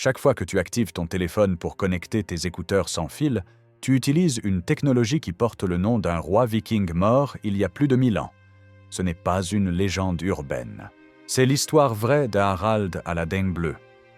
Chaque fois que tu actives ton téléphone pour connecter tes écouteurs sans fil, tu utilises une technologie qui porte le nom d'un roi viking mort il y a plus de 1000 ans. Ce n'est pas une légende urbaine. C'est l'histoire vraie d'Harald à la Dent bleue,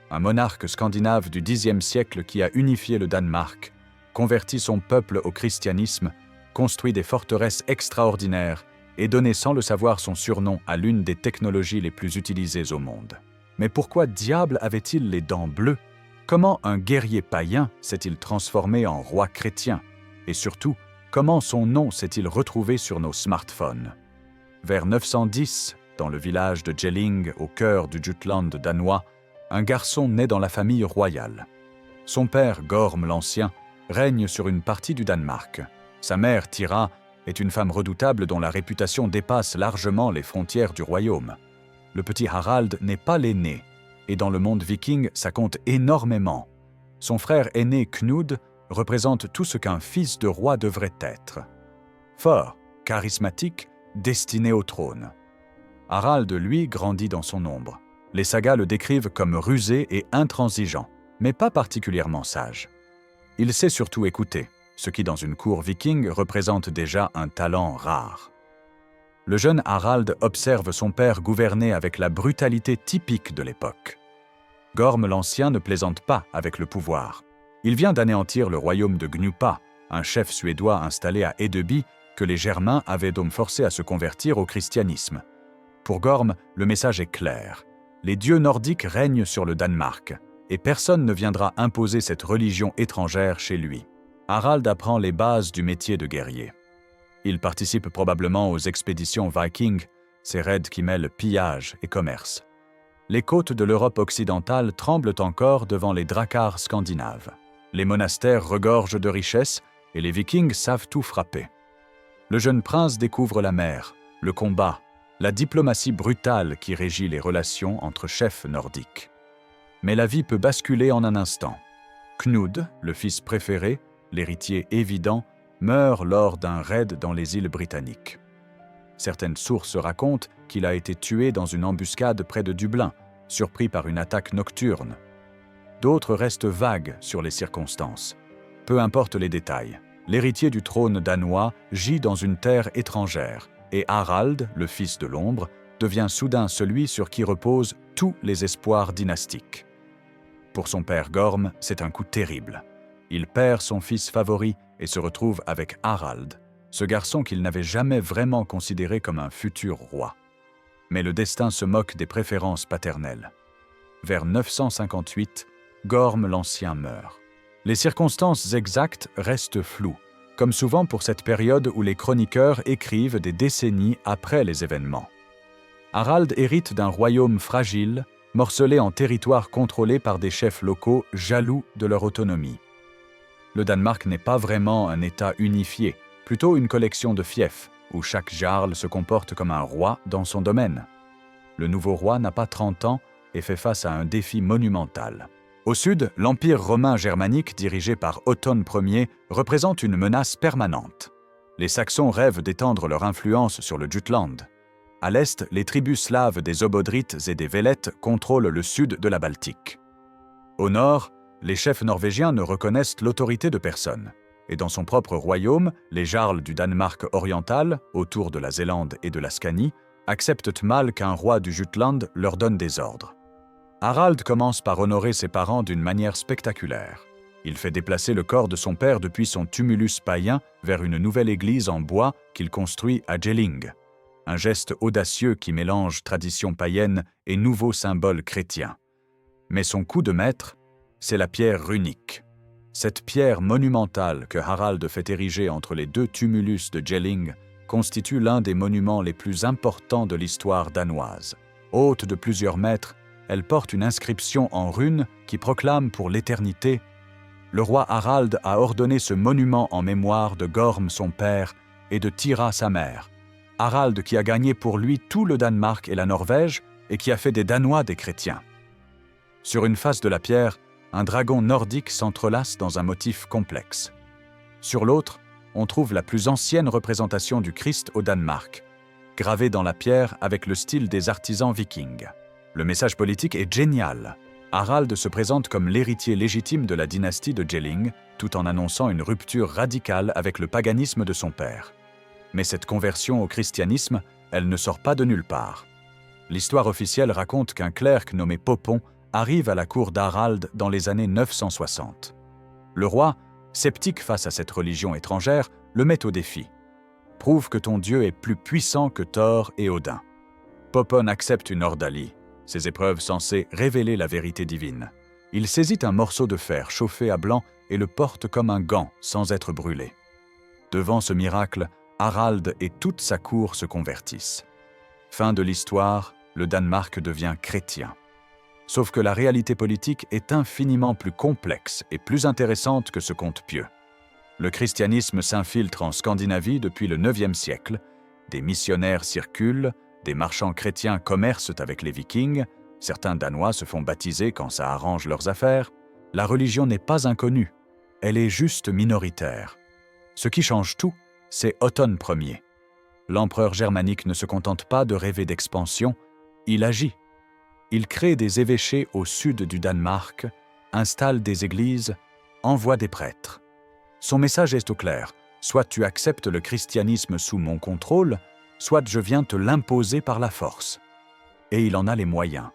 un monarque scandinave du Xe siècle qui a unifié le Danemark, converti son peuple au christianisme, construit des forteresses extraordinaires et donné sans le savoir son surnom à l'une des technologies les plus utilisées au monde. Mais pourquoi diable avait-il les dents bleues? Comment un guerrier païen s'est-il transformé en roi chrétien? Et surtout, comment son nom s'est-il retrouvé sur nos smartphones? Vers 910, dans le village de Jelling, au cœur du Jutland danois, un garçon naît dans la famille royale. Son père, Gorm l'Ancien, règne sur une partie du Danemark. Sa mère, Thyra, est une femme redoutable dont la réputation dépasse largement les frontières du royaume. Le petit Harald n'est pas l'aîné, et dans le monde viking, ça compte énormément. Son frère aîné Knud représente tout ce qu'un fils de roi devrait être. Fort, charismatique, destiné au trône. Harald, lui, grandit dans son ombre. Les sagas le décrivent comme rusé et intransigeant, mais pas particulièrement sage. Il sait surtout écouter, ce qui dans une cour viking représente déjà un talent rare. Le jeune Harald observe son père gouverner avec la brutalité typique de l'époque. Gorm l'Ancien ne plaisante pas avec le pouvoir. Il vient d'anéantir le royaume de Gnupa, un chef suédois installé à Hedeby que les Germains avaient donc forcé à se convertir au christianisme. Pour Gorm, le message est clair. Les dieux nordiques règnent sur le Danemark, et personne ne viendra imposer cette religion étrangère chez lui. Harald apprend les bases du métier de guerrier. Il participe probablement aux expéditions vikings, ces raids qui mêlent pillage et commerce. Les côtes de l'Europe occidentale tremblent encore devant les dracars scandinaves. Les monastères regorgent de richesses et les vikings savent tout frapper. Le jeune prince découvre la mer, le combat, la diplomatie brutale qui régit les relations entre chefs nordiques. Mais la vie peut basculer en un instant. Knud, le fils préféré, l'héritier évident, meurt lors d'un raid dans les îles britanniques. Certaines sources racontent qu'il a été tué dans une embuscade près de Dublin, surpris par une attaque nocturne. D'autres restent vagues sur les circonstances. Peu importe les détails, l'héritier du trône danois gît dans une terre étrangère, et Harald, le fils de l'ombre, devient soudain celui sur qui reposent tous les espoirs dynastiques. Pour son père Gorm, c'est un coup terrible. Il perd son fils favori et se retrouve avec Harald, ce garçon qu'il n'avait jamais vraiment considéré comme un futur roi. Mais le destin se moque des préférences paternelles. Vers 958, Gorm l'Ancien meurt. Les circonstances exactes restent floues, comme souvent pour cette période où les chroniqueurs écrivent des décennies après les événements. Harald hérite d'un royaume fragile, morcelé en territoires contrôlés par des chefs locaux jaloux de leur autonomie. Le Danemark n'est pas vraiment un État unifié, plutôt une collection de fiefs, où chaque jarl se comporte comme un roi dans son domaine. Le nouveau roi n'a pas 30 ans et fait face à un défi monumental. Au sud, l'Empire romain germanique dirigé par Otton Ier représente une menace permanente. Les Saxons rêvent d'étendre leur influence sur le Jutland. À l'est, les tribus slaves des Obodrites et des Vélettes contrôlent le sud de la Baltique. Au nord, les chefs norvégiens ne reconnaissent l'autorité de personne. Et dans son propre royaume, les jarls du Danemark oriental, autour de la Zélande et de la Scanie, acceptent mal qu'un roi du Jutland leur donne des ordres. Harald commence par honorer ses parents d'une manière spectaculaire. Il fait déplacer le corps de son père depuis son tumulus païen vers une nouvelle église en bois qu'il construit à Jelling. Un geste audacieux qui mélange tradition païenne et nouveaux symboles chrétiens. Mais son coup de maître, c'est la pierre runique. Cette pierre monumentale que Harald fait ériger entre les deux tumulus de Jelling constitue l'un des monuments les plus importants de l'histoire danoise. Haute de plusieurs mètres, elle porte une inscription en runes qui proclame pour l'éternité « Le roi Harald a ordonné ce monument en mémoire de Gorm son père et de Thyra sa mère. Harald qui a gagné pour lui tout le Danemark et la Norvège et qui a fait des Danois des chrétiens. » Sur une face de la pierre, un dragon nordique s'entrelace dans un motif complexe. Sur l'autre, on trouve la plus ancienne représentation du Christ au Danemark, gravée dans la pierre avec le style des artisans vikings. Le message politique est génial. Harald se présente comme l'héritier légitime de la dynastie de Jelling, tout en annonçant une rupture radicale avec le paganisme de son père. Mais cette conversion au christianisme, elle ne sort pas de nulle part. L'histoire officielle raconte qu'un clerc nommé Popon arrive à la cour d'Harald dans les années 960. Le roi, sceptique face à cette religion étrangère, le met au défi. « Prouve que ton Dieu est plus puissant que Thor et Odin. » Popon accepte une ordalie, ces épreuves censées révéler la vérité divine. Il saisit un morceau de fer chauffé à blanc et le porte comme un gant sans être brûlé. Devant ce miracle, Harald et toute sa cour se convertissent. Fin de l'histoire, le Danemark devient chrétien. Sauf que la réalité politique est infiniment plus complexe et plus intéressante que ce conte pieux. Le christianisme s'infiltre en Scandinavie depuis le IXe siècle, des missionnaires circulent, des marchands chrétiens commercent avec les Vikings, certains Danois se font baptiser quand ça arrange leurs affaires. La religion n'est pas inconnue, elle est juste minoritaire. Ce qui change tout, c'est Otton Ier. L'empereur germanique ne se contente pas de rêver d'expansion, il agit. Il crée des évêchés au sud du Danemark, installe des églises, envoie des prêtres. Son message est au clair, soit tu acceptes le christianisme sous mon contrôle, soit je viens te l'imposer par la force. Et il en a les moyens.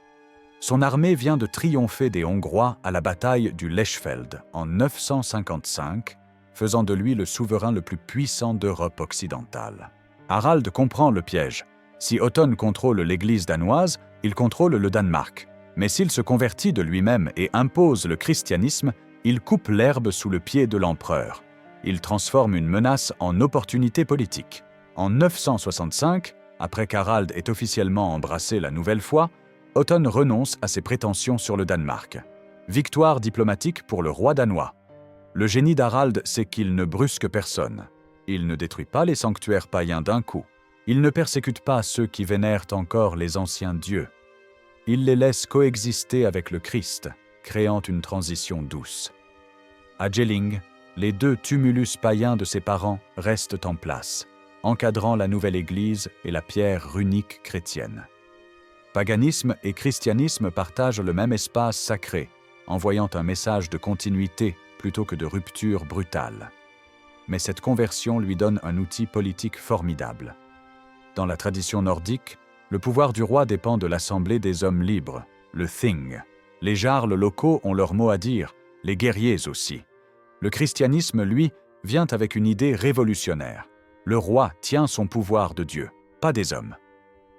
Son armée vient de triompher des Hongrois à la bataille du Lechfeld en 955, faisant de lui le souverain le plus puissant d'Europe occidentale. Harald comprend le piège. Si Otton contrôle l'Église danoise, il contrôle le Danemark. Mais s'il se convertit de lui-même et impose le christianisme, il coupe l'herbe sous le pied de l'empereur. Il transforme une menace en opportunité politique. En 965, après qu'Harald ait officiellement embrassé la nouvelle foi, Otton renonce à ses prétentions sur le Danemark. Victoire diplomatique pour le roi danois. Le génie d'Harald, c'est qu'il ne brusque personne. Il ne détruit pas les sanctuaires païens d'un coup. Il ne persécute pas ceux qui vénèrent encore les anciens dieux. Il les laisse coexister avec le Christ, créant une transition douce. À Jelling, les deux tumulus païens de ses parents restent en place, encadrant la nouvelle Église et la pierre runique chrétienne. Paganisme et christianisme partagent le même espace sacré, envoyant un message de continuité plutôt que de rupture brutale. Mais cette conversion lui donne un outil politique formidable. Dans la tradition nordique, le pouvoir du roi dépend de l'assemblée des hommes libres, le Thing. Les jarls locaux ont leur mot à dire, les guerriers aussi. Le christianisme, lui, vient avec une idée révolutionnaire. Le roi tient son pouvoir de Dieu, pas des hommes.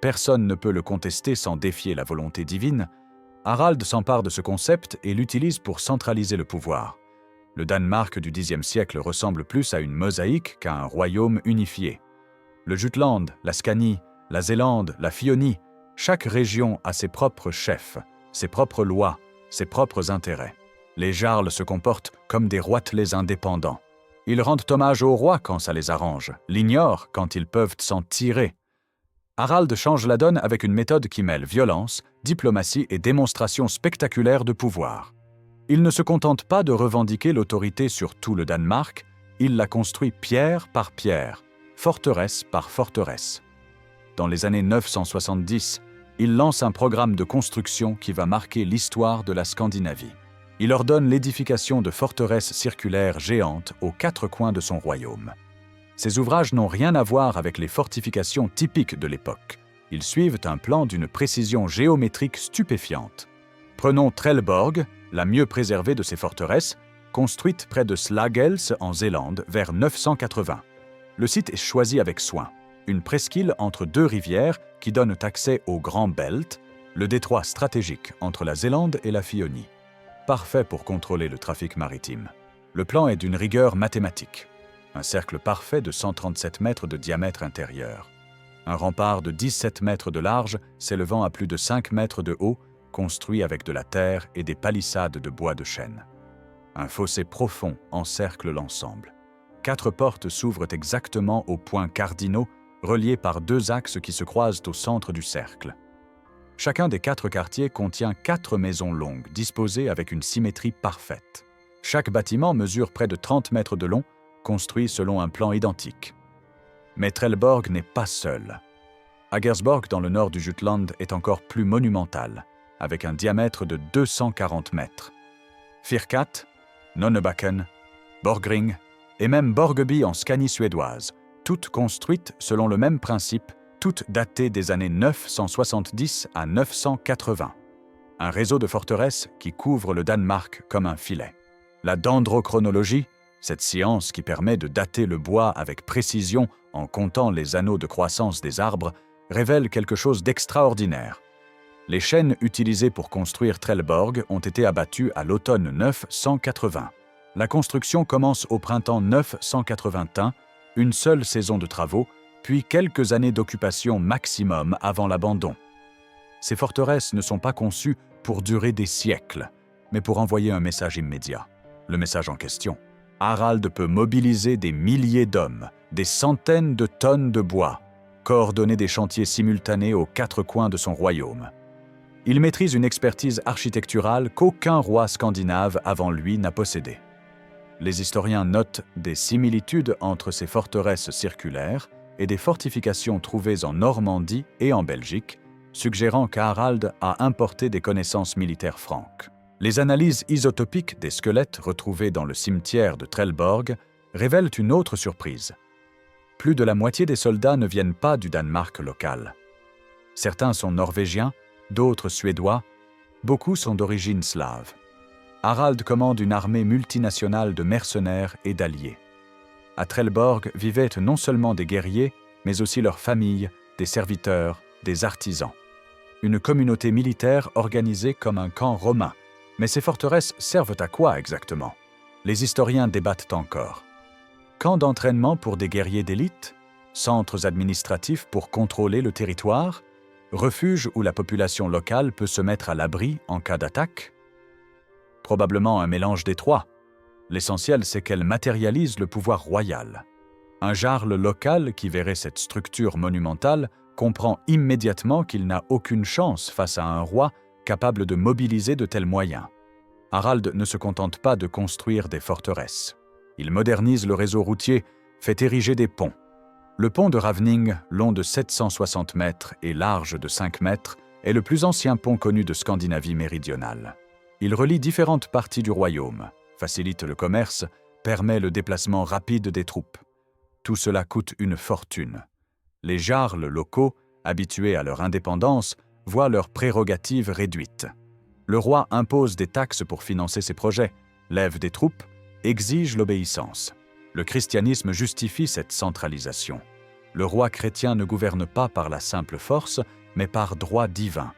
Personne ne peut le contester sans défier la volonté divine. Harald s'empare de ce concept et l'utilise pour centraliser le pouvoir. Le Danemark du Xe siècle ressemble plus à une mosaïque qu'à un royaume unifié. Le Jutland, la Scanie, la Zélande, la Fionie, chaque région a ses propres chefs, ses propres lois, ses propres intérêts. Les jarls se comportent comme des roitelets indépendants. Ils rendent hommage au roi quand ça les arrange, l'ignorent quand ils peuvent s'en tirer. Harald change la donne avec une méthode qui mêle violence, diplomatie et démonstration spectaculaire de pouvoir. Il ne se contente pas de revendiquer l'autorité sur tout le Danemark, il la construit pierre par pierre, forteresse par forteresse. Dans les années 970, il lance un programme de construction qui va marquer l'histoire de la Scandinavie. Il ordonne l'édification de forteresses circulaires géantes aux quatre coins de son royaume. Ces ouvrages n'ont rien à voir avec les fortifications typiques de l'époque. Ils suivent un plan d'une précision géométrique stupéfiante. Prenons Trelleborg, la mieux préservée de ces forteresses, construite près de Slagelse en Zélande vers 980. Le site est choisi avec soin. Une presqu'île entre deux rivières qui donnent accès au Grand Belt, le détroit stratégique entre la Zélande et la Fionie. Parfait pour contrôler le trafic maritime. Le plan est d'une rigueur mathématique. Un cercle parfait de 137 mètres de diamètre intérieur. Un rempart de 17 mètres de large s'élevant à plus de 5 mètres de haut, construit avec de la terre et des palissades de bois de chêne. Un fossé profond encercle l'ensemble. 4 portes s'ouvrent exactement aux points cardinaux, reliés par 2 axes qui se croisent au centre du cercle. Chacun des 4 quartiers contient 4 maisons longues, disposées avec une symétrie parfaite. Chaque bâtiment mesure près de 30 mètres de long, construit selon un plan identique. Mais Trelleborg n'est pas seul. Agersborg, dans le nord du Jutland, est encore plus monumental. avec un diamètre de 240 mètres. Firkat, Nonnebacken, Borgring et même Borgeby en Scanie suédoise, toutes construites selon le même principe, toutes datées des années 970 à 980. Un réseau de forteresses qui couvre le Danemark comme un filet. La dendrochronologie, cette science qui permet de dater le bois avec précision en comptant les anneaux de croissance des arbres, révèle quelque chose d'extraordinaire. Les chênes utilisés pour construire Trelleborg ont été abattus à l'automne 980. La construction commence au printemps 981, une seule saison de travaux, puis quelques années d'occupation maximum avant l'abandon. Ces forteresses ne sont pas conçues pour durer des siècles, mais pour envoyer un message immédiat. Le message en question. Harald peut mobiliser des milliers d'hommes, des centaines de tonnes de bois, coordonner des chantiers simultanés aux quatre coins de son royaume. Il maîtrise une expertise architecturale qu'aucun roi scandinave avant lui n'a possédée. Les historiens notent des similitudes entre ces forteresses circulaires et des fortifications trouvées en Normandie et en Belgique, suggérant qu'Harald a importé des connaissances militaires franques. Les analyses isotopiques des squelettes retrouvés dans le cimetière de Trelleborg révèlent une autre surprise. Plus de la moitié des soldats ne viennent pas du Danemark local. Certains sont norvégiens, d'autres suédois, beaucoup sont d'origine slave. Harald commande une armée multinationale de mercenaires et d'alliés. À Trelleborg vivaient non seulement des guerriers, mais aussi leurs familles, des serviteurs, des artisans. Une communauté militaire organisée comme un camp romain. Mais ces forteresses servent à quoi exactement? Les historiens débattent encore. Camps d'entraînement pour des guerriers d'élite? Centres administratifs pour contrôler le territoire? Refuges où la population locale peut se mettre à l'abri en cas d'attaque? Probablement un mélange des trois. L'essentiel, c'est qu'elle matérialise le pouvoir royal. Un jarl local qui verrait cette structure monumentale comprend immédiatement qu'il n'a aucune chance face à un roi capable de mobiliser de tels moyens. Harald ne se contente pas de construire des forteresses. Il modernise le réseau routier, fait ériger des ponts. Le pont de Ravning, long de 760 mètres et large de 5 mètres, est le plus ancien pont connu de Scandinavie méridionale. Il relie différentes parties du royaume, facilite le commerce, permet le déplacement rapide des troupes. Tout cela coûte une fortune. Les jarls locaux, habitués à leur indépendance, voient leurs prérogatives réduites. Le roi impose des taxes pour financer ses projets, lève des troupes, exige l'obéissance. Le christianisme justifie cette centralisation. Le roi chrétien ne gouverne pas par la simple force, mais par droit divin.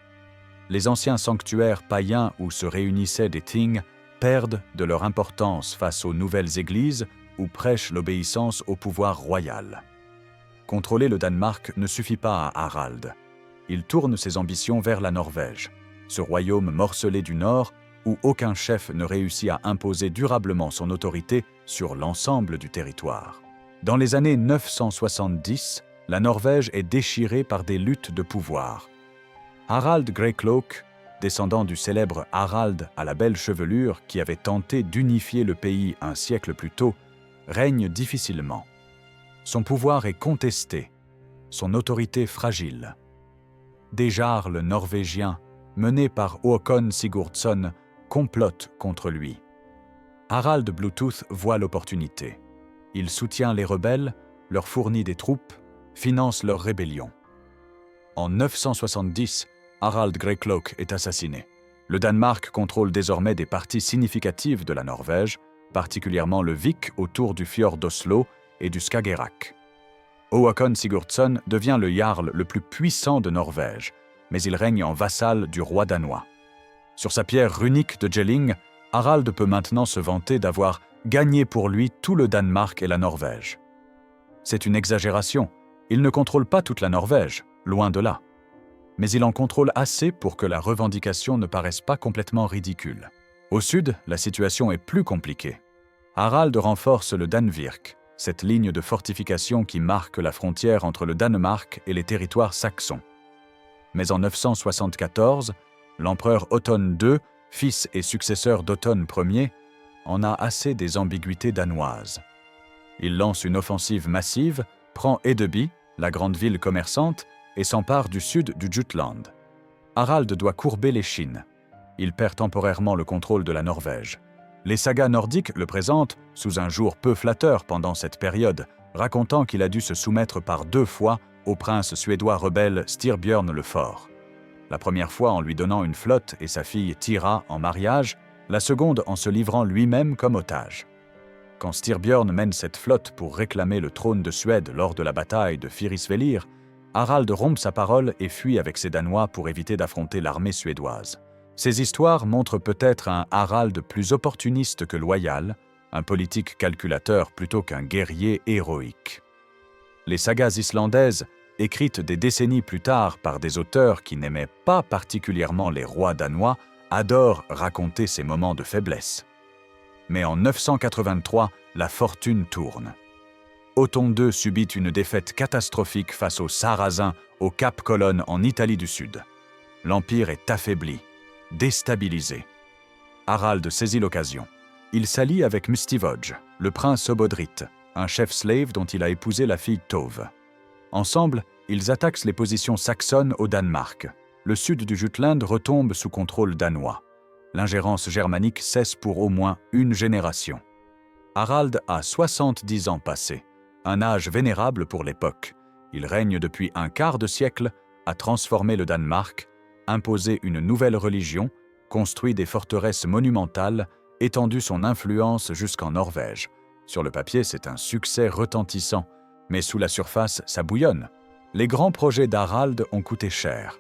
Les anciens sanctuaires païens où se réunissaient des things perdent de leur importance face aux nouvelles églises où prêche l'obéissance au pouvoir royal. Contrôler le Danemark ne suffit pas à Harald. Il tourne ses ambitions vers la Norvège, ce royaume morcelé du Nord où aucun chef ne réussit à imposer durablement son autorité sur l'ensemble du territoire. Dans les années 970, la Norvège est déchirée par des luttes de pouvoir. Harald Greycloak, descendant du célèbre Harald à la belle chevelure qui avait tenté d'unifier le pays un siècle plus tôt, règne difficilement. Son pouvoir est contesté, son autorité fragile. Des jarls norvégiens, menés par Håkon Sigurdsson, complotent contre lui. Harald Bluetooth voit l'opportunité. Il soutient les rebelles, leur fournit des troupes, finance leur rébellion. En 970, Harald Greycloak est assassiné. Le Danemark contrôle désormais des parties significatives de la Norvège, particulièrement le Vik autour du fjord d'Oslo et du Skagerrak. Håkon Sigurdsson devient le jarl le plus puissant de Norvège, mais il règne en vassal du roi danois. Sur sa pierre runique de Jelling, Harald peut maintenant se vanter d'avoir gagné pour lui tout le Danemark et la Norvège. C'est une exagération. Il ne contrôle pas toute la Norvège, loin de là. Mais il en contrôle assez pour que la revendication ne paraisse pas complètement ridicule. Au sud, la situation est plus compliquée. Harald renforce le Danvirk, cette ligne de fortification qui marque la frontière entre le Danemark et les territoires saxons. Mais en 974, l'empereur Otton II, fils et successeur d'Otton Ier, en a assez des ambiguïtés danoises. Il lance une offensive massive, prend Hedeby, la grande ville commerçante, et s'empare du sud du Jutland. Harald doit courber les chines. Il perd temporairement le contrôle de la Norvège. Les sagas nordiques le présentent sous un jour peu flatteur pendant cette période, racontant qu'il a dû se soumettre par 2 fois au prince suédois rebelle Styrbjörn le Fort. La première fois en lui donnant une flotte et sa fille Tyra en mariage, la seconde en se livrant lui-même comme otage. Quand Styrbjörn mène cette flotte pour réclamer le trône de Suède lors de la bataille de Fyrisvellir, Harald rompt sa parole et fuit avec ses Danois pour éviter d'affronter l'armée suédoise. Ces histoires montrent peut-être un Harald plus opportuniste que loyal, un politique calculateur plutôt qu'un guerrier héroïque. Les sagas islandaises, écrites des décennies plus tard par des auteurs qui n'aimaient pas particulièrement les rois danois, adorent raconter ces moments de faiblesse. Mais en 983, la fortune tourne. Othon II subit une défaite catastrophique face aux Sarrasins au Cap Colonne en Italie du Sud. L'Empire est affaibli, déstabilisé. Harald saisit l'occasion. Il s'allie avec Mustivoj, le prince Obodrite, un chef slave dont il a épousé la fille Tove. Ensemble, ils attaquent les positions saxonnes au Danemark. Le sud du Jutland retombe sous contrôle danois. L'ingérence germanique cesse pour au moins une génération. Harald a 70 ans passés, un âge vénérable pour l'époque. Il règne depuis un quart de siècle, a transformé le Danemark, imposé une nouvelle religion, construit des forteresses monumentales, étendu son influence jusqu'en Norvège. Sur le papier, c'est un succès retentissant, mais sous la surface, ça bouillonne. Les grands projets d'Harald ont coûté cher,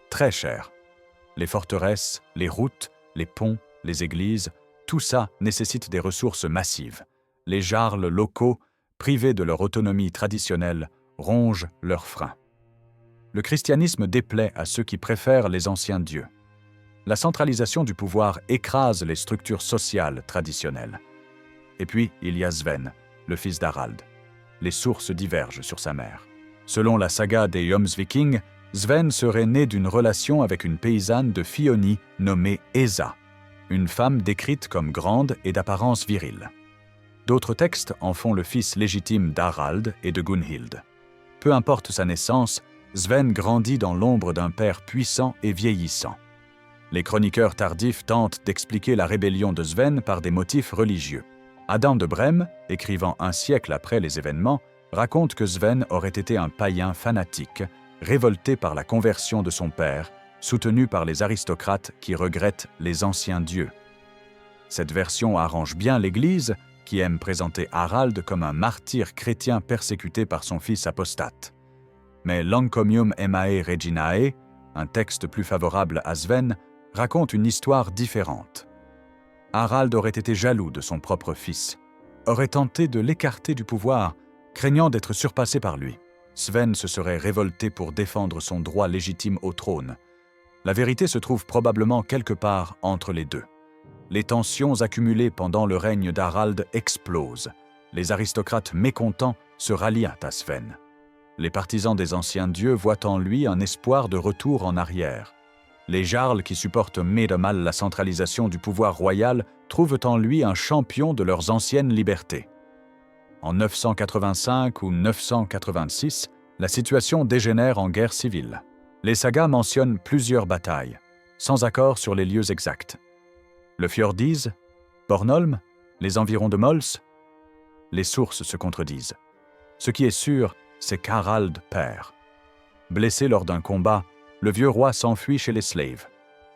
très cher. Les forteresses, les routes, les ponts, les églises, tout ça nécessite des ressources massives. Les jarls locaux, privés de leur autonomie traditionnelle, rongent leurs freins. Le christianisme déplaît à ceux qui préfèrent les anciens dieux. La centralisation du pouvoir écrase les structures sociales traditionnelles. Et puis, il y a Sven, le fils d'Harald. Les sources divergent sur sa mère. Selon la saga des Jomsviking, Sven serait né d'une relation avec une paysanne de Fioni nommée Esa, une femme décrite comme grande et d'apparence virile. D'autres textes en font le fils légitime d'Harald et de Gunhild. Peu importe sa naissance, Sven grandit dans l'ombre d'un père puissant et vieillissant. Les chroniqueurs tardifs tentent d'expliquer la rébellion de Sven par des motifs religieux. Adam de Brême, écrivant un siècle après les événements, raconte que Sven aurait été un païen fanatique, révolté par la conversion de son père, soutenu par les aristocrates qui regrettent les anciens dieux. Cette version arrange bien l'Église, qui aime présenter Harald comme un martyr chrétien persécuté par son fils apostate. Mais l'Encomium Emmae Reginae, un texte plus favorable à Sven, raconte une histoire différente. Harald aurait été jaloux de son propre fils, aurait tenté de l'écarter du pouvoir, craignant d'être surpassé par lui. Sven se serait révolté pour défendre son droit légitime au trône. La vérité se trouve probablement quelque part entre les deux. Les tensions accumulées pendant le règne d'Harald explosent. Les aristocrates mécontents se rallient à Sven. Les partisans des anciens dieux voient en lui un espoir de retour en arrière. Les jarls qui supportent mais de mal la centralisation du pouvoir royal trouvent en lui un champion de leurs anciennes libertés. En 985 ou 986, la situation dégénère en guerre civile. Les sagas mentionnent plusieurs batailles, sans accord sur les lieux exacts. Le Fjordise, Bornholm, les environs de Mols, les sources se contredisent. Ce qui est sûr, c'est qu'Harald perd. Blessé lors d'un combat, le vieux roi s'enfuit chez les Slaves.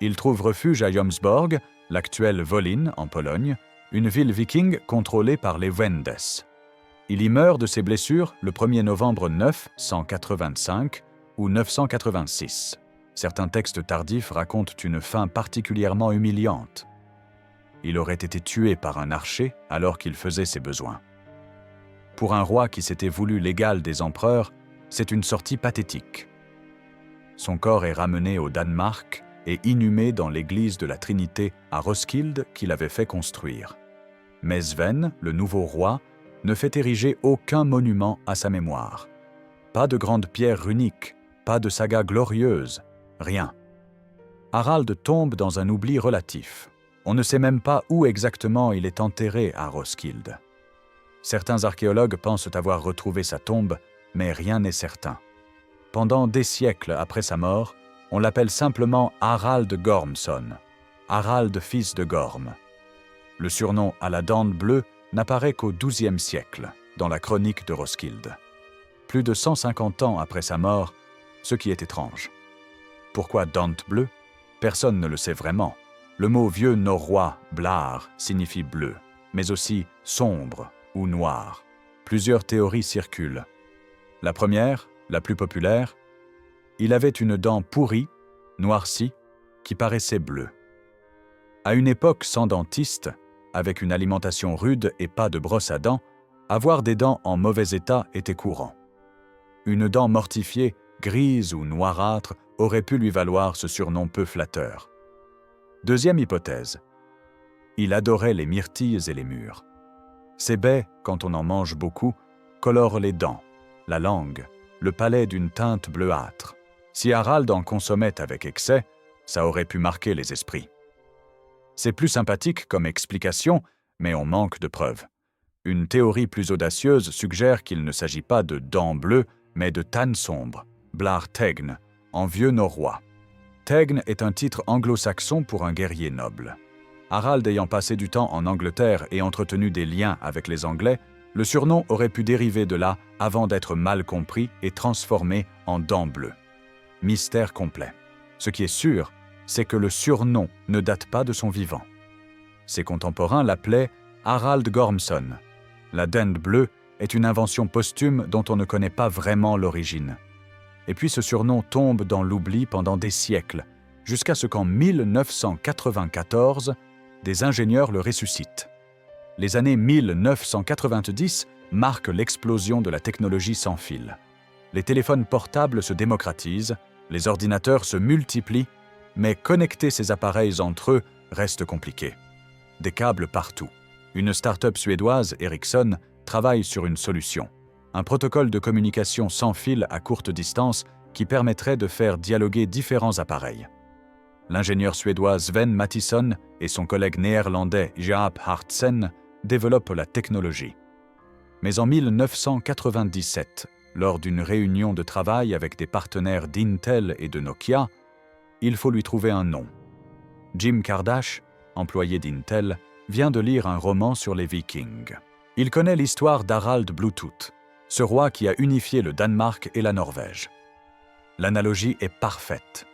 Il trouve refuge à Jomsborg, l'actuelle Volyn en Pologne, une ville viking contrôlée par les Wendes. Il y meurt de ses blessures le 1er novembre 985 ou 986. Certains textes tardifs racontent une fin particulièrement humiliante. Il aurait été tué par un archer alors qu'il faisait ses besoins. Pour un roi qui s'était voulu l'égal des empereurs, c'est une sortie pathétique. Son corps est ramené au Danemark et inhumé dans l'église de la Trinité à Roskilde qu'il avait fait construire. Mais Sven, le nouveau roi, ne fait ériger aucun monument à sa mémoire. Pas de grande pierre runique, pas de saga glorieuse, rien. Harald tombe dans un oubli relatif. On ne sait même pas où exactement il est enterré à Roskilde. Certains archéologues pensent avoir retrouvé sa tombe, mais rien n'est certain. Pendant des siècles après sa mort, On l'appelle simplement Harald Gormson, Harald fils de Gorm. Le surnom à la dent bleue n'apparaît qu'au XIIe siècle, dans la chronique de Roskilde. Plus de 150 ans après sa mort, ce qui est étrange. Pourquoi dent bleue? Personne ne le sait vraiment. Le mot vieux norrois, blar, signifie bleu, mais aussi sombre ou noir. Plusieurs théories circulent. La première, la plus populaire, il avait une dent pourrie, noircie, qui paraissait bleue. À une époque sans dentiste, avec une alimentation rude et pas de brosse à dents, avoir des dents en mauvais état était courant. Une dent mortifiée, grise ou noirâtre, aurait pu lui valoir ce surnom peu flatteur. Deuxième hypothèse. Il adorait les myrtilles et les mûres. Ces baies, quand on en mange beaucoup, colorent les dents, la langue, le palais d'une teinte bleuâtre. Si Harald en consommait avec excès, ça aurait pu marquer les esprits. C'est plus sympathique comme explication, mais on manque de preuves. Une théorie plus audacieuse suggère qu'il ne s'agit pas de dents bleues, mais de tanne sombre, blar tegn, en vieux norrois. Tegn est un titre anglo-saxon pour un guerrier noble. Harald ayant passé du temps en Angleterre et entretenu des liens avec les Anglais, le surnom aurait pu dériver de là avant d'être mal compris et transformé en dents bleues. Mystère complet. Ce qui est sûr, c'est que le surnom ne date pas de son vivant. Ses contemporains l'appelaient Harald Gormson. La dent bleue est une invention posthume dont on ne connaît pas vraiment l'origine. Et puis ce surnom tombe dans l'oubli pendant des siècles, jusqu'à ce qu'en 1994, des ingénieurs le ressuscitent. Les années 1990 marquent l'explosion de la technologie sans fil. Les téléphones portables se démocratisent, les ordinateurs se multiplient, mais connecter ces appareils entre eux reste compliqué. Des câbles partout. Une start-up suédoise, Ericsson, travaille sur une solution. Un protocole de communication sans fil à courte distance qui permettrait de faire dialoguer différents appareils. L'ingénieur suédois Sven Mattisson et son collègue néerlandais Jaap Hartsen développent la technologie. Mais en 1997, lors d'une réunion de travail avec des partenaires d'Intel et de Nokia, il faut lui trouver un nom. Jim Kardash, employé d'Intel, vient de lire un roman sur les Vikings. Il connaît l'histoire d'Harald Bluetooth, ce roi qui a unifié le Danemark et la Norvège. L'analogie est parfaite.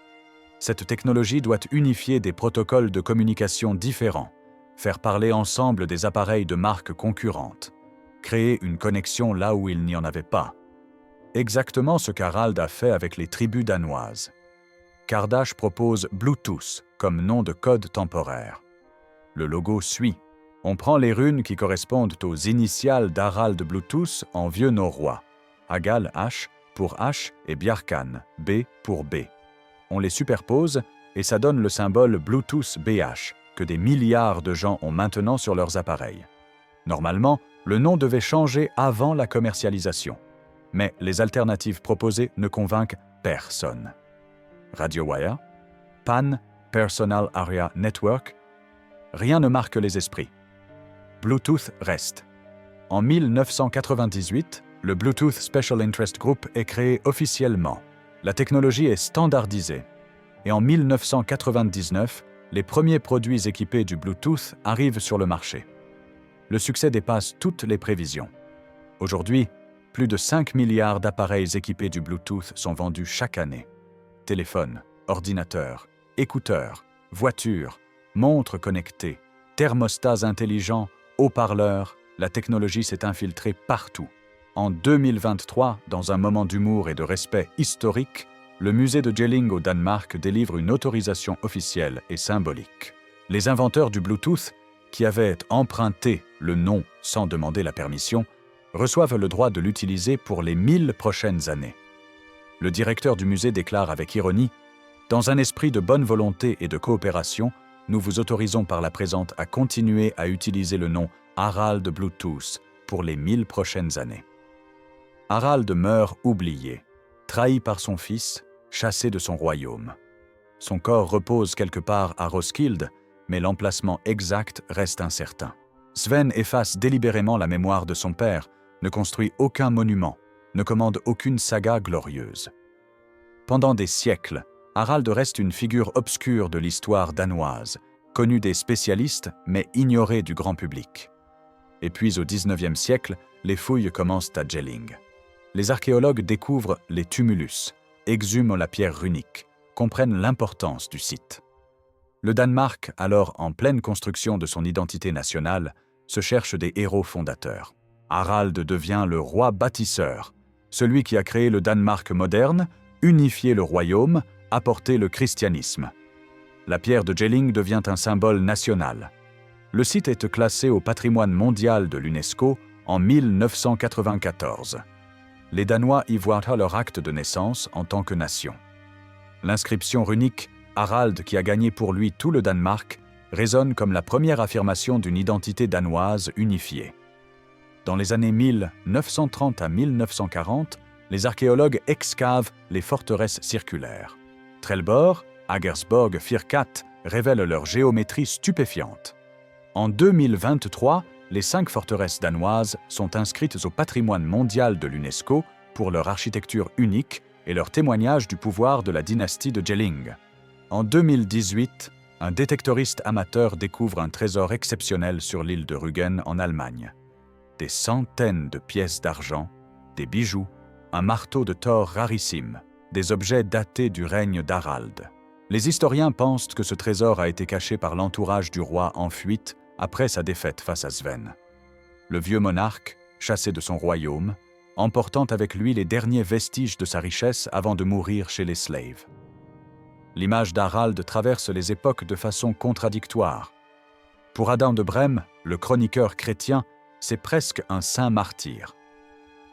Cette technologie doit unifier des protocoles de communication différents, faire parler ensemble des appareils de marques concurrentes, créer une connexion là où il n'y en avait pas. Exactement ce qu'Harald a fait avec les tribus danoises. Kardash propose Bluetooth comme nom de code temporaire. Le logo suit. On prend les runes qui correspondent aux initiales d'Harald Bluetooth en vieux norrois. Hagal H pour H et Bjarkan B pour B. On les superpose et ça donne le symbole Bluetooth BH que des milliards de gens ont maintenant sur leurs appareils. Normalement, le nom devait changer avant la commercialisation. Mais les alternatives proposées ne convainquent personne. RadioWire, PAN, Personal Area Network, rien ne marque les esprits. Bluetooth reste. En 1998, le Bluetooth Special Interest Group est créé officiellement. La technologie est standardisée. Et en 1999, les premiers produits équipés du Bluetooth arrivent sur le marché. Le succès dépasse toutes les prévisions. Aujourd'hui, plus de 5 milliards d'appareils équipés du Bluetooth sont vendus chaque année. Téléphones, ordinateurs, écouteurs, voitures, montres connectées, thermostats intelligents, haut-parleurs, la technologie s'est infiltrée partout. En 2023, dans un moment d'humour et de respect historique, le musée de Jelling au Danemark délivre une autorisation officielle et symbolique. Les inventeurs du Bluetooth, qui avaient emprunté le nom sans demander la permission, reçoivent le droit de l'utiliser pour les 1000 prochaines années. Le directeur du musée déclare avec ironie « Dans un esprit de bonne volonté et de coopération, nous vous autorisons par la présente à continuer à utiliser le nom Harald Bluetooth pour les 1000 prochaines années. » Harald meurt oublié, trahi par son fils, chassé de son royaume. Son corps repose quelque part à Roskilde, mais l'emplacement exact reste incertain. Sven efface délibérément la mémoire de son père, ne construit aucun monument, ne commande aucune saga glorieuse. Pendant des siècles, Harald reste une figure obscure de l'histoire danoise, connue des spécialistes mais ignorée du grand public. Et puis au XIXe siècle, les fouilles commencent à Jelling. Les archéologues découvrent les tumulus, exhument la pierre runique, comprennent l'importance du site. Le Danemark, alors en pleine construction de son identité nationale, se cherche des héros fondateurs. Harald devient le roi bâtisseur, celui qui a créé le Danemark moderne, unifié le royaume, apporté le christianisme. La pierre de Jelling devient un symbole national. Le site est classé au patrimoine mondial de l'UNESCO en 1994. Les Danois y voient leur acte de naissance en tant que nation. L'inscription runique « Harald qui a gagné pour lui tout le Danemark » résonne comme la première affirmation d'une identité danoise unifiée. Dans les années 1930 à 1940, les archéologues excavent les forteresses circulaires. Trelleborg, Agersborg, Firkat révèlent leur géométrie stupéfiante. En 2023, les 5 forteresses danoises sont inscrites au patrimoine mondial de l'UNESCO pour leur architecture unique et leur témoignage du pouvoir de la dynastie de Jelling. En 2018, un détectoriste amateur découvre un trésor exceptionnel sur l'île de Rügen en Allemagne. Des centaines de pièces d'argent, des bijoux, un marteau de Thor rarissime, des objets datés du règne d'Harald. Les historiens pensent que ce trésor a été caché par l'entourage du roi en fuite après sa défaite face à Sven. Le vieux monarque, chassé de son royaume, emportant avec lui les derniers vestiges de sa richesse avant de mourir chez les slaves. L'image d'Harald traverse les époques de façon contradictoire. Pour Adam de Brême, le chroniqueur chrétien, c'est presque un saint martyr.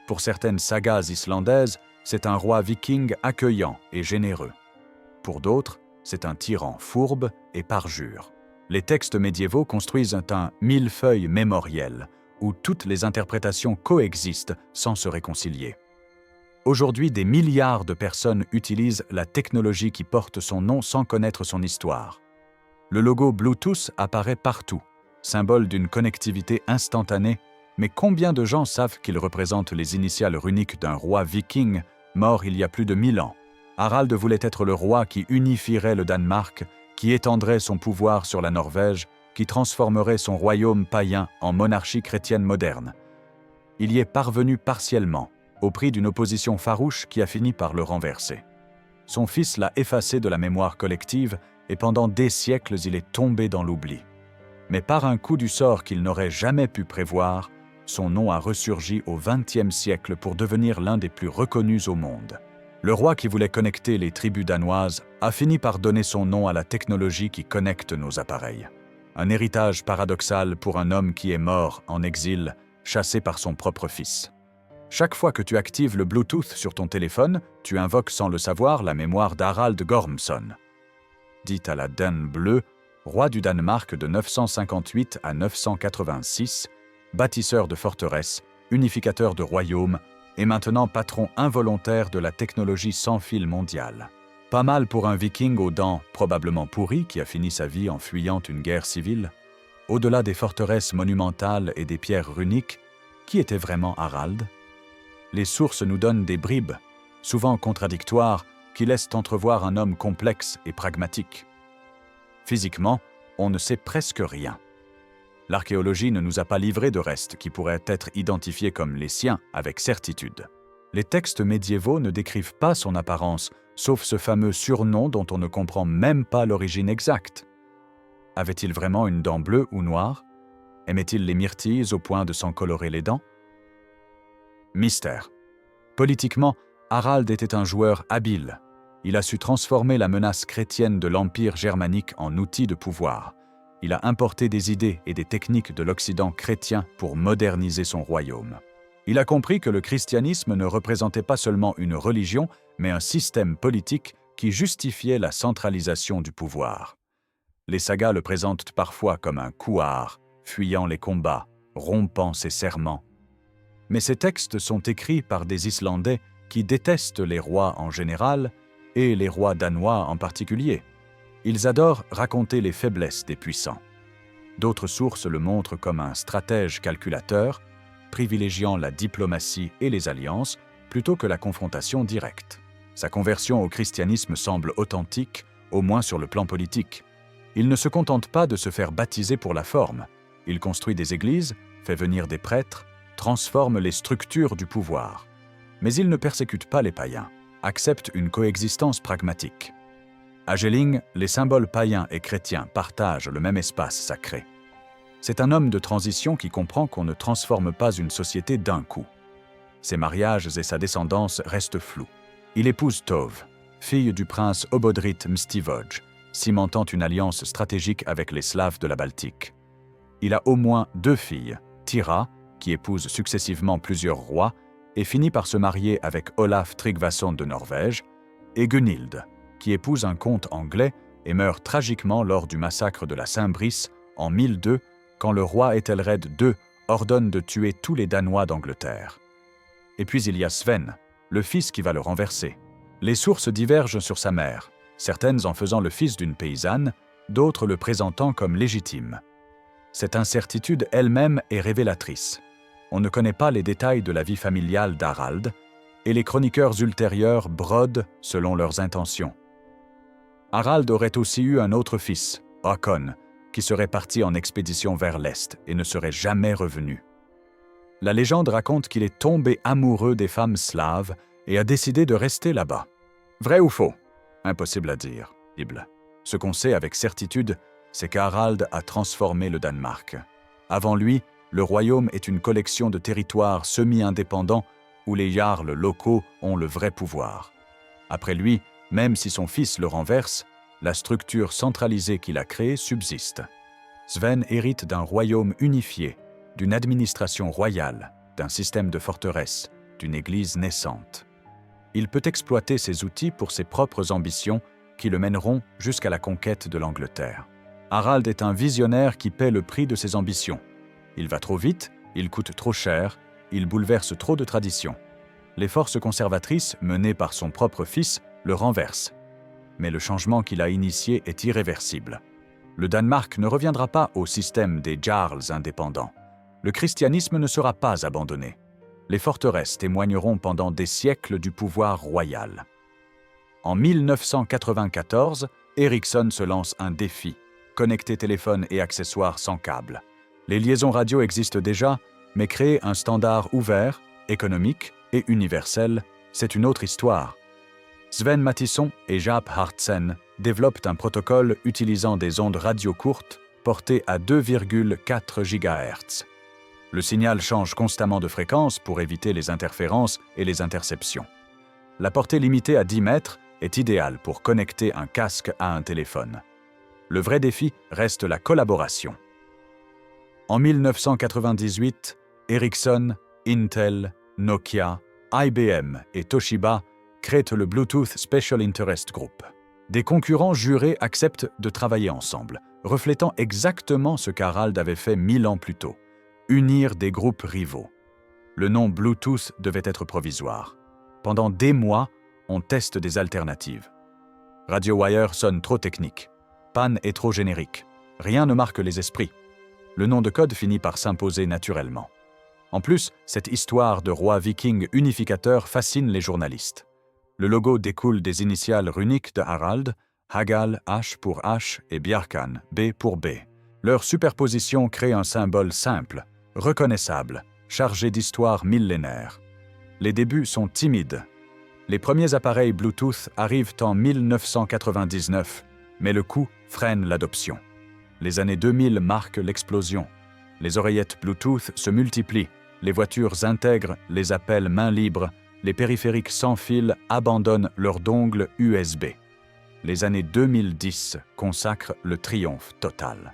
Pour certaines sagas islandaises, c'est un roi viking accueillant et généreux. Pour d'autres, c'est un tyran fourbe et parjure. Les textes médiévaux construisent un millefeuille mémoriel, où toutes les interprétations coexistent sans se réconcilier. Aujourd'hui, des milliards de personnes utilisent la technologie qui porte son nom sans connaître son histoire. Le logo Bluetooth apparaît partout, symbole d'une connectivité instantanée, mais combien de gens savent qu'il représente les initiales runiques d'un roi viking mort il y a plus de 1000 ans? Harald voulait être le roi qui unifierait le Danemark, qui étendrait son pouvoir sur la Norvège, qui transformerait son royaume païen en monarchie chrétienne moderne. Il y est parvenu partiellement, au prix d'une opposition farouche qui a fini par le renverser. Son fils l'a effacé de la mémoire collective et pendant des siècles il est tombé dans l'oubli. Mais par un coup du sort qu'il n'aurait jamais pu prévoir, son nom a ressurgi au XXe siècle pour devenir l'un des plus reconnus au monde. Le roi qui voulait connecter les tribus danoises a fini par donner son nom à la technologie qui connecte nos appareils. Un héritage paradoxal pour un homme qui est mort en exil, chassé par son propre fils. Chaque fois que tu actives le Bluetooth sur ton téléphone, tu invoques sans le savoir la mémoire d'Harald Gormson. Dit à la Dane bleue, roi du Danemark de 958 à 986, bâtisseur de forteresses, unificateur de royaumes, et maintenant patron involontaire de la technologie sans fil mondiale. Pas mal pour un viking aux dents probablement pourries qui a fini sa vie en fuyant une guerre civile. Au-delà des forteresses monumentales et des pierres runiques, qui était vraiment Harald? Les sources nous donnent des bribes, souvent contradictoires, qui laissent entrevoir un homme complexe et pragmatique. Physiquement, on ne sait presque rien. L'archéologie ne nous a pas livré de restes qui pourraient être identifiés comme les siens avec certitude. Les textes médiévaux ne décrivent pas son apparence, sauf ce fameux surnom dont on ne comprend même pas l'origine exacte. Avait-il vraiment une dent bleue ou noire? Aimait-il les myrtilles au point de s'en colorer les dents? Mystère. Politiquement, Harald était un joueur habile. Il a su transformer la menace chrétienne de l'Empire germanique en outil de pouvoir. Il a importé des idées et des techniques de l'Occident chrétien pour moderniser son royaume. Il a compris que le christianisme ne représentait pas seulement une religion, mais un système politique qui justifiait la centralisation du pouvoir. Les sagas le présentent parfois comme un couard, fuyant les combats, rompant ses serments. Mais ces textes sont écrits par des Islandais qui détestent les rois en général et les rois danois en particulier. Ils adorent raconter les faiblesses des puissants. D'autres sources le montrent comme un stratège calculateur, privilégiant la diplomatie et les alliances plutôt que la confrontation directe. Sa conversion au christianisme semble authentique, au moins sur le plan politique. Il ne se contente pas de se faire baptiser pour la forme. Il construit des églises, fait venir des prêtres, transforme les structures du pouvoir. Mais il ne persécute pas les païens, accepte une coexistence pragmatique. À Gelling, les symboles païens et chrétiens partagent le même espace sacré. C'est un homme de transition qui comprend qu'on ne transforme pas une société d'un coup. Ses mariages et sa descendance restent flous. Il épouse Tove, fille du prince Obodrit Mstivoj, cimentant une alliance stratégique avec les Slaves de la Baltique. Il a au moins 2 filles, Thyra, qui épouse successivement plusieurs rois, et finit par se marier avec Olaf Tryggvason de Norvège, et Gunhild, qui épouse un comte anglais et meurt tragiquement lors du massacre de la Saint-Brice en 1002, quand le roi Ethelred II ordonne de tuer tous les Danois d'Angleterre. Et puis il y a Sven, le fils qui va le renverser. Les sources divergent sur sa mère, certaines en faisant le fils d'une paysanne, d'autres le présentant comme légitime. Cette incertitude elle-même est révélatrice. On ne connaît pas les détails de la vie familiale d'Harald, et les chroniqueurs ultérieurs brodent selon leurs intentions. Harald aurait aussi eu un autre fils, Håkon, qui serait parti en expédition vers l'Est et ne serait jamais revenu. La légende raconte qu'il est tombé amoureux des femmes slaves et a décidé de rester là-bas. Vrai ou faux? Impossible à dire. Ce qu'on sait avec certitude, c'est qu'Harald a transformé le Danemark. Avant lui, le royaume est une collection de territoires semi-indépendants où les jarls locaux ont le vrai pouvoir. Après lui, même si son fils le renverse, la structure centralisée qu'il a créée subsiste. Sven hérite d'un royaume unifié, d'une administration royale, d'un système de forteresses, d'une église naissante. Il peut exploiter ces outils pour ses propres ambitions qui le mèneront jusqu'à la conquête de l'Angleterre. Harald est un visionnaire qui paie le prix de ses ambitions. Il va trop vite, il coûte trop cher, il bouleverse trop de traditions. Les forces conservatrices, menées par son propre fils, le renversent. Mais le changement qu'il a initié est irréversible. Le Danemark ne reviendra pas au système des jarls indépendants. Le christianisme ne sera pas abandonné. Les forteresses témoigneront pendant des siècles du pouvoir royal. En 1994, Ericsson se lance un défi, connecter téléphone et accessoires sans câble. Les liaisons radio existent déjà, mais créer un standard ouvert, économique et universel, c'est une autre histoire. Sven Mattisson et Jaap Hartsen développent un protocole utilisant des ondes radio courtes portées à 2,4 GHz. Le signal change constamment de fréquence pour éviter les interférences et les interceptions. La portée limitée à 10 mètres est idéale pour connecter un casque à un téléphone. Le vrai défi reste la collaboration. En 1998, Ericsson, Intel, Nokia, IBM et Toshiba créent le Bluetooth Special Interest Group. Des concurrents jurés acceptent de travailler ensemble, reflétant exactement ce qu'Harald avait fait 1000 ans plus tôt, unir des groupes rivaux. Le nom Bluetooth devait être provisoire. Pendant des mois, on teste des alternatives. RadioWire sonne trop technique. Pan est trop générique. Rien ne marque les esprits. Le nom de code finit par s'imposer naturellement. En plus, cette histoire de roi viking unificateur fascine les journalistes. Le logo découle des initiales runiques de Harald, Hagal, H pour H et Bjarkan, B pour B. Leur superposition crée un symbole simple, reconnaissable, chargé d'histoires millénaires. Les débuts sont timides. Les premiers appareils Bluetooth arrivent en 1999, mais le coût freine l'adoption. Les années 2000 marquent l'explosion. Les oreillettes Bluetooth se multiplient, les voitures intègrent les appels main libre, les périphériques sans fil abandonnent leurs dongles USB. Les années 2010 consacrent le triomphe total.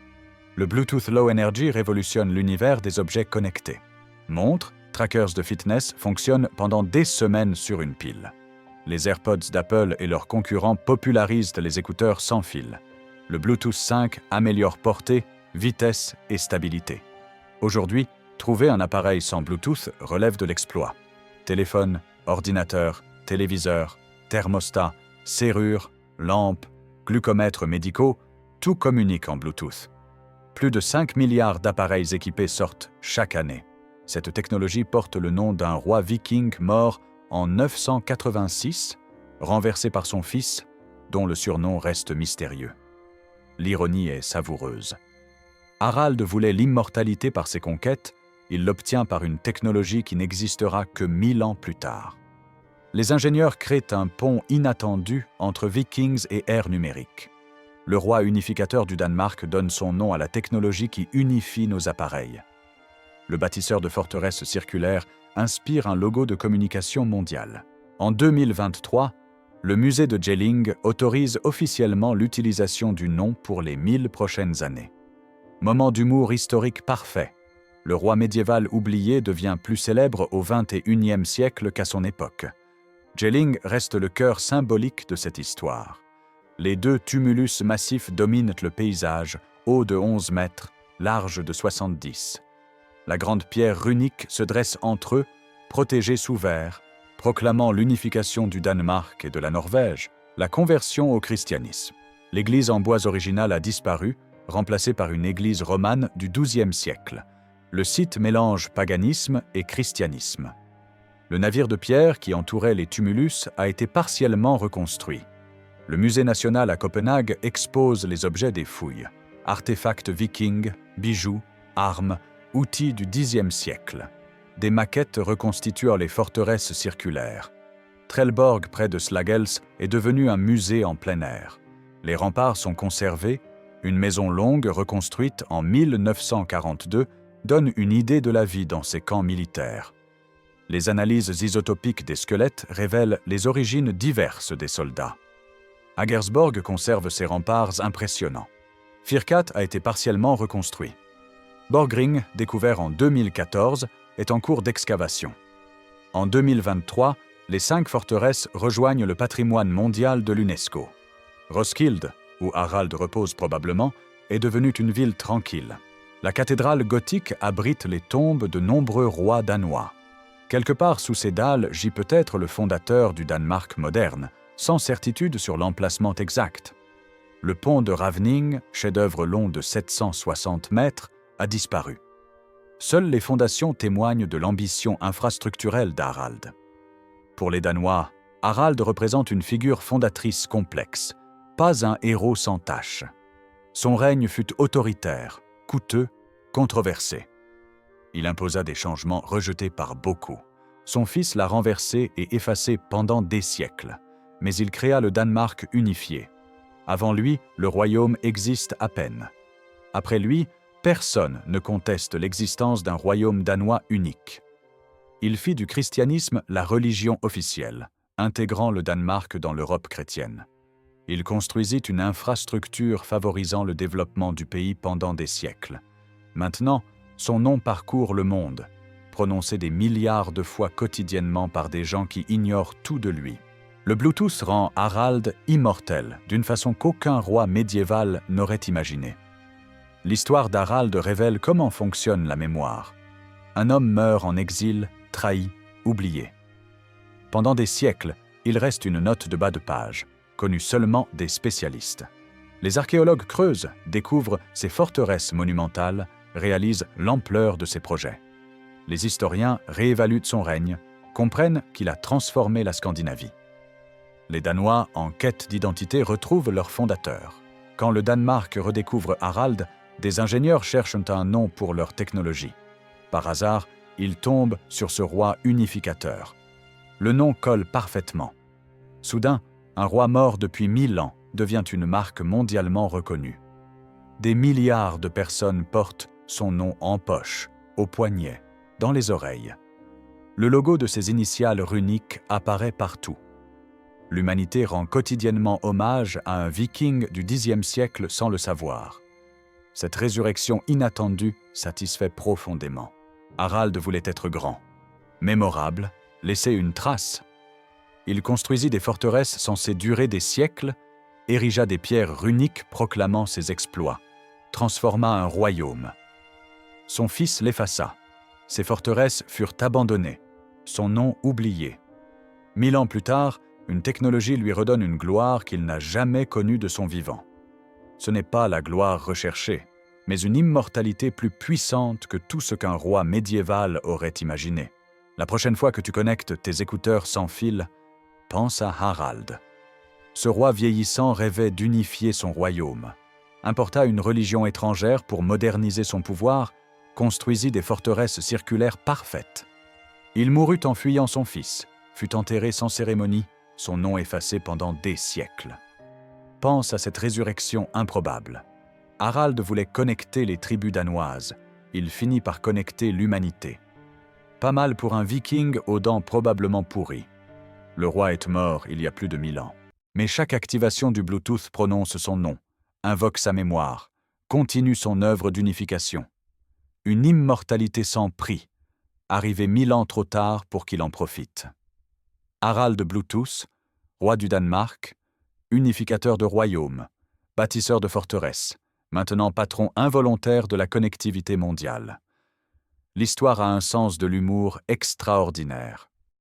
Le Bluetooth Low Energy révolutionne l'univers des objets connectés. Montres, trackers de fitness fonctionnent pendant des semaines sur une pile. Les AirPods d'Apple et leurs concurrents popularisent les écouteurs sans fil. Le Bluetooth 5 améliore portée, vitesse et stabilité. Aujourd'hui, trouver un appareil sans Bluetooth relève de l'exploit. Téléphone, ordinateur, téléviseur, thermostat, serrure, lampe, glucomètres médicaux, tout communique en Bluetooth. Plus de 5 milliards d'appareils équipés sortent chaque année. Cette technologie porte le nom d'un roi viking mort en 986, renversé par son fils, dont le surnom reste mystérieux. L'ironie est savoureuse. Harald voulait l'immortalité par ses conquêtes, il l'obtient par une technologie qui n'existera que 1000 ans plus tard. Les ingénieurs créent un pont inattendu entre Vikings et ère numérique. Le roi unificateur du Danemark donne son nom à la technologie qui unifie nos appareils. Le bâtisseur de forteresses circulaires inspire un logo de communication mondiale. En 2023, le musée de Jelling autorise officiellement l'utilisation du nom pour les 1000 prochaines années. Moment d'humour historique parfait. Le roi médiéval oublié devient plus célèbre au XXIe siècle qu'à son époque. Jelling reste le cœur symbolique de cette histoire. Les 2 tumulus massifs dominent le paysage, hauts de 11 mètres, larges de 70. La grande pierre runique se dresse entre eux, protégée sous verre, proclamant l'unification du Danemark et de la Norvège, la conversion au christianisme. L'église en bois originale a disparu, remplacée par une église romane du XIIe siècle. Le site mélange paganisme et christianisme. Le navire de pierre qui entourait les tumulus a été partiellement reconstruit. Le musée national à Copenhague expose les objets des fouilles. Artefacts vikings, bijoux, armes, outils du Xe siècle. Des maquettes reconstituant les forteresses circulaires. Trelleborg, près de Slagels, est devenu un musée en plein air. Les remparts sont conservés. Une maison longue reconstruite en 1942 donne une idée de la vie dans ces camps militaires. Les analyses isotopiques des squelettes révèlent les origines diverses des soldats. Agersborg conserve ses remparts impressionnants. Firkat a été partiellement reconstruit. Borgring, découvert en 2014, est en cours d'excavation. En 2023, les 5 forteresses rejoignent le patrimoine mondial de l'UNESCO. Roskilde, où Harald repose probablement, est devenue une ville tranquille. La cathédrale gothique abrite les tombes de nombreux rois danois. Quelque part sous ces dalles gît peut-être le fondateur du Danemark moderne, sans certitude sur l'emplacement exact. Le pont de Ravning, chef-d'œuvre long de 760 mètres, a disparu. Seules les fondations témoignent de l'ambition infrastructurelle d'Harald. Pour les Danois, Harald représente une figure fondatrice complexe, pas un héros sans tache. Son règne fut autoritaire, coûteux, controversé. Il imposa des changements rejetés par beaucoup. Son fils l'a renversé et effacé pendant des siècles, mais il créa le Danemark unifié. Avant lui, le royaume existe à peine. Après lui, personne ne conteste l'existence d'un royaume danois unique. Il fit du christianisme la religion officielle, intégrant le Danemark dans l'Europe chrétienne. Il construisit une infrastructure favorisant le développement du pays pendant des siècles. Maintenant, son nom parcourt le monde, prononcé des milliards de fois quotidiennement par des gens qui ignorent tout de lui. Le Bluetooth rend Harald immortel d'une façon qu'aucun roi médiéval n'aurait imaginé. L'histoire d'Harald révèle comment fonctionne la mémoire. Un homme meurt en exil, trahi, oublié. Pendant des siècles, il reste une note de bas de page, connue seulement des spécialistes. Les archéologues creusent, découvrent ces forteresses monumentales, réalisent l'ampleur de ses projets. Les historiens réévaluent son règne, comprennent qu'il a transformé la Scandinavie. Les Danois, en quête d'identité, retrouvent leur fondateur. Quand le Danemark redécouvre Harald, des ingénieurs cherchent un nom pour leur technologie. Par hasard, ils tombent sur ce roi unificateur. Le nom colle parfaitement. Soudain, un roi mort depuis 1000 ans devient une marque mondialement reconnue. Des milliards de personnes portent son nom en poche, au poignet, dans les oreilles. Le logo de ses initiales runiques apparaît partout. L'humanité rend quotidiennement hommage à un viking du Xe siècle sans le savoir. Cette résurrection inattendue satisfait profondément. Harald voulait être grand, mémorable, laisser une trace. Il construisit des forteresses censées durer des siècles, érigea des pierres runiques proclamant ses exploits, transforma un royaume. Son fils l'effaça. Ses forteresses furent abandonnées, son nom oublié. 1000 ans plus tard, une technologie lui redonne une gloire qu'il n'a jamais connue de son vivant. Ce n'est pas la gloire recherchée, mais une immortalité plus puissante que tout ce qu'un roi médiéval aurait imaginé. La prochaine fois que tu connectes tes écouteurs sans fil, pense à Harald. Ce roi vieillissant rêvait d'unifier son royaume, importa une religion étrangère pour moderniser son pouvoir, construisit des forteresses circulaires parfaites. Il mourut en fuyant son fils, fut enterré sans cérémonie, son nom effacé pendant des siècles. Pense à cette résurrection improbable. Harald voulait connecter les tribus danoises. Il finit par connecter l'humanité. Pas mal pour un viking aux dents probablement pourries. Le roi est mort il y a plus de 1000 ans. Mais chaque activation du Bluetooth prononce son nom, invoque sa mémoire, continue son œuvre d'unification. Une immortalité sans prix, arrivée 1000 ans trop tard pour qu'il en profite. Harald Bluetooth, roi du Danemark, unificateur de royaumes, bâtisseur de forteresses, maintenant patron involontaire de la connectivité mondiale. L'histoire a un sens de l'humour extraordinaire.